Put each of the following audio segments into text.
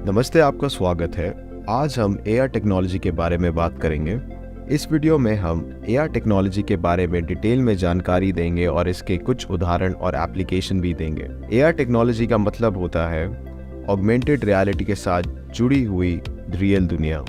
नमस्ते, आपका स्वागत है। आज हम एआर टेक्नोलॉजी के बारे में बात करेंगे। इस वीडियो में हम एआर टेक्नोलॉजी के बारे में डिटेल में जानकारी देंगे और इसके कुछ उदाहरण और एप्लीकेशन भी देंगे। एआर टेक्नोलॉजी का मतलब होता है ऑगमेंटेड रियलिटी के साथ जुड़ी हुई रियल दुनिया।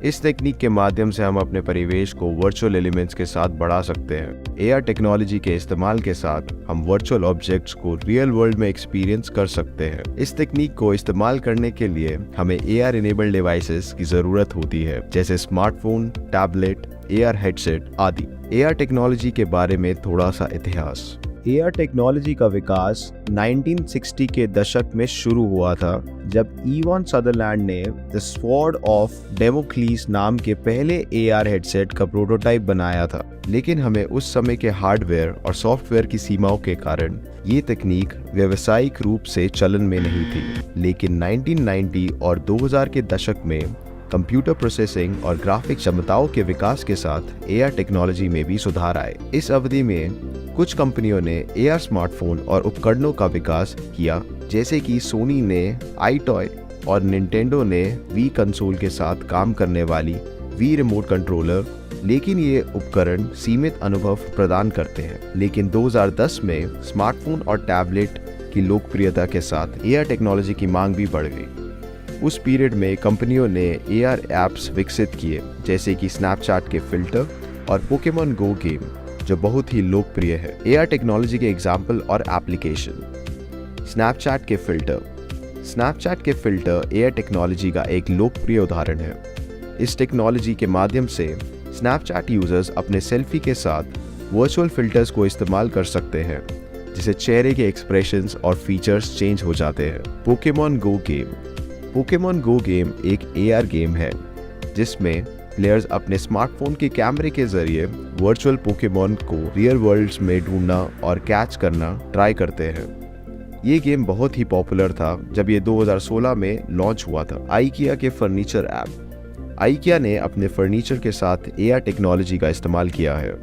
इस टेक्निक के माध्यम से हम अपने परिवेश को वर्चुअल एलिमेंट्स के साथ बढ़ा सकते हैं। एआर टेक्नोलॉजी के इस्तेमाल के साथ हम वर्चुअल ऑब्जेक्ट्स को रियल वर्ल्ड में एक्सपीरियंस कर सकते हैं। इस टेक्निक को इस्तेमाल करने के लिए हमें एआर इनेबल्ड डिवाइसेस की जरूरत होती है, जैसे स्मार्टफोन, टैबलेट, एआर हेडसेट आदि। एआर टेक्नोलॉजी के बारे में थोड़ा सा इतिहास। एआर टेक्नोलॉजी का विकास 1960 के दशक में शुरू हुआ था, जब इवान सदरलैंड ने द स्वॉर्ड ऑफ डेमोक्लीस नाम के पहले एआर हेडसेट का प्रोटोटाइप बनाया था। लेकिन हमें उस समय के हार्डवेयर और सॉफ्टवेयर की सीमाओं के कारण ये तकनीक व्यावसायिक रूप से चलन में नहीं थी। लेकिन 1990 और 2000 के दशक में कंप्यूटर प्रोसेसिंग और ग्राफिक क्षमताओं के विकास के साथ एआर टेक्नोलॉजी में भी सुधार आए। इस अवधि में कुछ कंपनियों ने एआर स्मार्टफोन और उपकरणों का विकास किया, जैसे कि सोनी ने आईटॉय और निंटेंडो ने वी कंसोल के साथ काम करने वाली वी रिमोट कंट्रोलर। लेकिन ये उपकरण सीमित अनुभव प्रदान करते हैं। लेकिन 2010 में स्मार्टफोन और टैबलेट की लोकप्रियता के साथ एआर टेक्नोलॉजी की मांग भी बढ़ गई। उस पीरियड में कंपनियों ने एआर ऐप्स विकसित किए, जैसे कि स्नैपचैट के फिल्टर और पोकेमॉन गो गेम, जो बहुत ही लोकप्रिय है। एआर टेक्नोलॉजी के एग्जाम्पल और एप्लीकेशन। स्नैपचैट के फिल्टर एआर टेक्नोलॉजी का एक लोकप्रिय उदाहरण है। इस टेक्नोलॉजी के माध्यम से स्नैपचैट यूजर्स अपने सेल्फी के साथ वर्चुअल फिल्टर्स को इस्तेमाल कर सकते हैं, जिससे चेहरे के एक्सप्रेशंस और फीचर्स चेंज हो जाते हैं। पोकेमॉन गो गेम एक एआर गेम है, जिसमें प्लेयर्स अपने स्मार्टफोन के कैमरे के जरिए वर्चुअल पोकेमॉन को रियल वर्ल्ड में ढूंढना और कैच करना ट्राई करते हैं। ये गेम बहुत ही पॉपुलर था जब ये 2016 में लॉन्च हुआ था। आइकिया के फर्नीचर ऐप। आइकिया ने अपने फर्नीचर के साथ एआर टेक्नोलॉजी का इस्तेमाल किया है।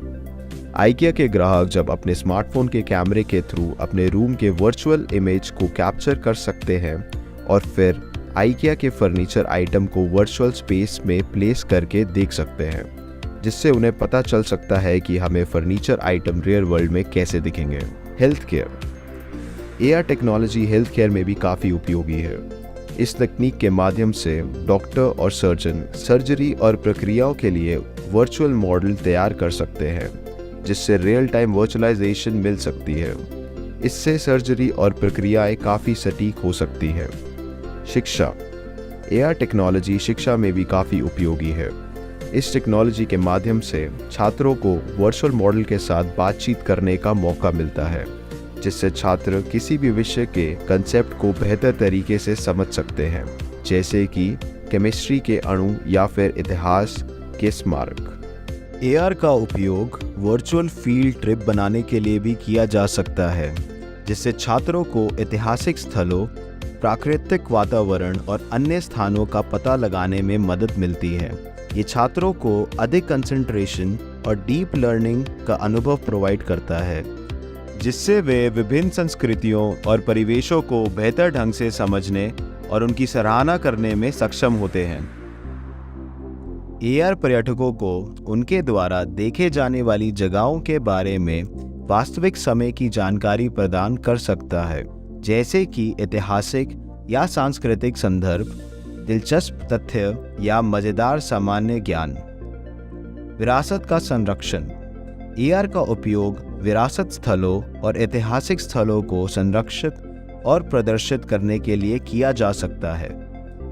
आइकिया के ग्राहक जब अपने स्मार्टफोन के कैमरे के थ्रू अपने रूम के वर्चुअल इमेज को कैप्चर कर सकते हैं और फिर आइकिया के फर्नीचर आइटम को वर्चुअल स्पेस में प्लेस करके देख सकते हैं, जिससे उन्हें पता चल सकता है कि हमें फर्नीचर आइटम रियल वर्ल्ड में कैसे दिखेंगे। Health care. AR technology health care में भी काफ़ी उपयोगी है। इस तकनीक के माध्यम से डॉक्टर और सर्जन सर्जरी और प्रक्रियाओं के लिए वर्चुअल मॉडल तैयार कर सकते हैं, जिससे रियल टाइम वर्चुअलाइजेशन मिल सकती है। इससे सर्जरी और प्रक्रियाएं काफ़ी सटीक हो सकती है। शिक्षा। एआर टेक्नोलॉजी शिक्षा में भी काफ़ी उपयोगी है। इस टेक्नोलॉजी के माध्यम से छात्रों को वर्चुअल मॉडल के साथ बातचीत करने का मौका मिलता है, जिससे छात्र किसी भी विषय के कंसेप्ट को बेहतर तरीके से समझ सकते हैं, जैसे कि केमिस्ट्री के अणु या फिर इतिहास के स्मारक। एआर का उपयोग वर्चुअल फील्ड ट्रिप बनाने के लिए भी किया जा सकता है, जिससे छात्रों को ऐतिहासिक स्थलों, प्राकृतिक वातावरण और अन्य स्थानों का पता लगाने में मदद मिलती है। ये छात्रों को अधिक कंसंट्रेशन और डीप लर्निंग का अनुभव प्रोवाइड करता है, जिससे वे विभिन्न संस्कृतियों और परिवेशों को बेहतर ढंग से समझने और उनकी सराहना करने में सक्षम होते हैं। एआर पर्यटकों को उनके द्वारा देखे जाने वाली जगहों के बारे में वास्तविक समय की जानकारी प्रदान कर सकता है, जैसे कि ऐतिहासिक या सांस्कृतिक संदर्भ, दिलचस्प तथ्य या मजेदार सामान्य ज्ञान। विरासत का संरक्षण। एआर का उपयोग विरासत स्थलों और ऐतिहासिक स्थलों को संरक्षित और प्रदर्शित करने के लिए किया जा सकता है,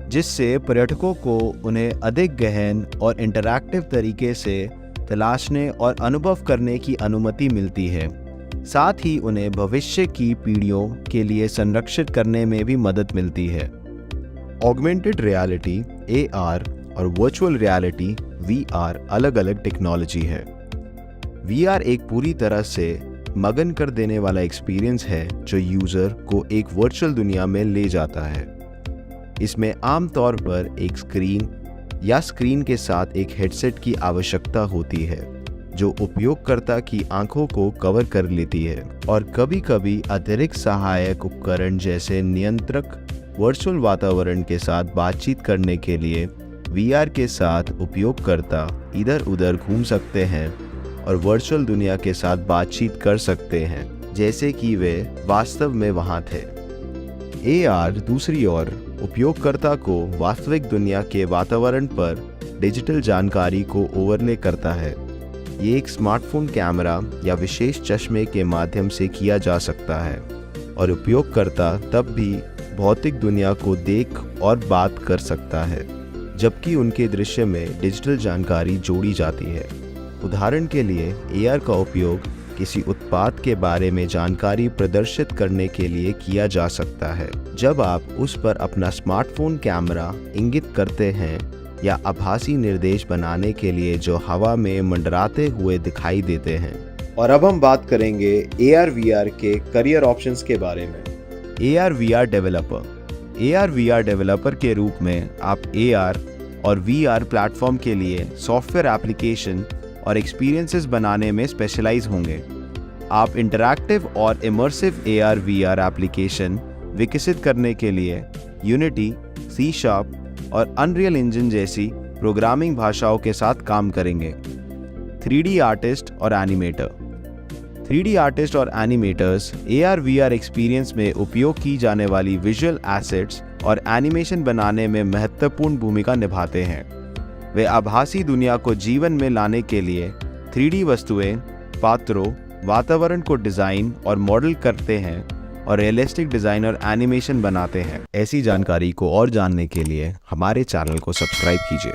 जिससे पर्यटकों को उन्हें अधिक गहन और इंटरैक्टिव तरीके से तलाशने और अनुभव करने की अनुमति मिलती है। साथ ही उन्हें भविष्य की पीढ़ियों के लिए संरक्षित करने में भी मदद मिलती है। ऑगमेंटेड रियलिटी एआर और वर्चुअल रियलिटी वीआर अलग अलग टेक्नोलॉजी है। वीआर एक पूरी तरह से मगन कर देने वाला एक्सपीरियंस है, जो यूजर को एक वर्चुअल दुनिया में ले जाता है। इसमें आमतौर पर एक स्क्रीन या स्क्रीन के साथ एक हेडसेट की आवश्यकता होती है, जो उपयोगकर्ता की आंखों को कवर कर लेती है, और कभी कभी अतिरिक्त सहायक उपकरण जैसे नियंत्रक वर्चुअल वातावरण के साथ बातचीत करने के लिए VR के साथ उपयोगकर्ता इधर उधर घूम सकते हैं और वर्चुअल दुनिया के साथ बातचीत कर सकते हैं जैसे कि वे वास्तव में वहां थे। AR दूसरी ओर उपयोगकर्ता को वास्तविक दुनिया के वातावरण पर डिजिटल जानकारी को ओवरले करता है। ये एक स्मार्टफोन कैमरा या विशेष चश्मे के माध्यम से किया जा सकता है और उपयोगकर्ता तब भी भौतिक दुनिया को देख और बात कर सकता है जबकि उनके दृश्य में डिजिटल जानकारी जोड़ी जाती है। उदाहरण के लिए AR का उपयोग किसी उत्पाद के बारे में जानकारी प्रदर्शित करने के लिए किया जा सकता है जब आप उस पर अपना स्मार्टफोन कैमरा इंगित करते हैं या आभासी निर्देश बनाने के लिए जो हवा में मंडराते हुए दिखाई देते हैं। और अब हम बात करेंगे AR/VR के करियर ऑप्शंस के बारे में। AR/VR developer. AR/VR डेवलपर के रूप में आप AR और VR प्लेटफॉर्म के लिए सॉफ्टवेयर एप्लीकेशन और एक्सपीरियंसेस बनाने में स्पेशलाइज होंगे। आप इंटरैक्टिव और इमर्सिव AR/VR एप्लीकेशन विकसित करने के लिए Unity, C# और Unreal Engine जैसी प्रोग्रामिंग भाषाओं के साथ काम करेंगे। 3D आर्टिस्ट और एनिमेटर। 3D आर्टिस्ट और एनिमेटर्स AR/VR एक्सपीरियंस में उपयोग की जाने वाली विजुअल एसेट्स और एनिमेशन बनाने में महत्वपूर्ण भूमिका निभाते हैं। वे आभासी दुनिया को जीवन में लाने के लिए 3D वस्तुएं, पात्रों, वातावरण को डिज़ाइन और मॉडल करते हैं और रियलिस्टिक डिज़ाइन और एनिमेशन बनाते हैं। ऐसी जानकारी को और जानने के लिए हमारे चैनल को सब्सक्राइब कीजिए।